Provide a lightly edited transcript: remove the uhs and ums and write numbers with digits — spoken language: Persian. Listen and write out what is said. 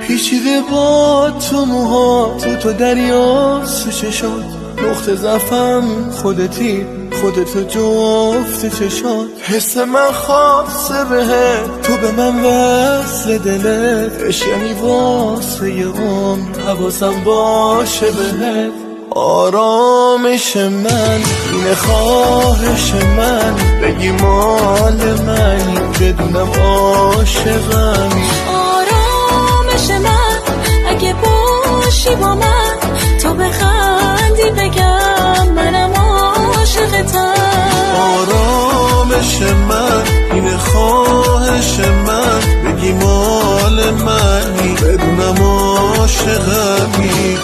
پیچیده با تو موها، تو دریا تو چشات، نقطه ضعفم خودتی، خودتو جفت چشات. حس من خاصه بهت، تو به من وصل دلت، عشقی واسه یه عمر حواسم باشه بهت. آرامش من اینه، خواهش من بگی مال منی، بدونم عاشقمی. آرامش من اگه باشی با من، تو بخندی بگم منم عاشقتم. آرامش من اینه، خواهش من بگی مال منی، بدونم عاشقمی.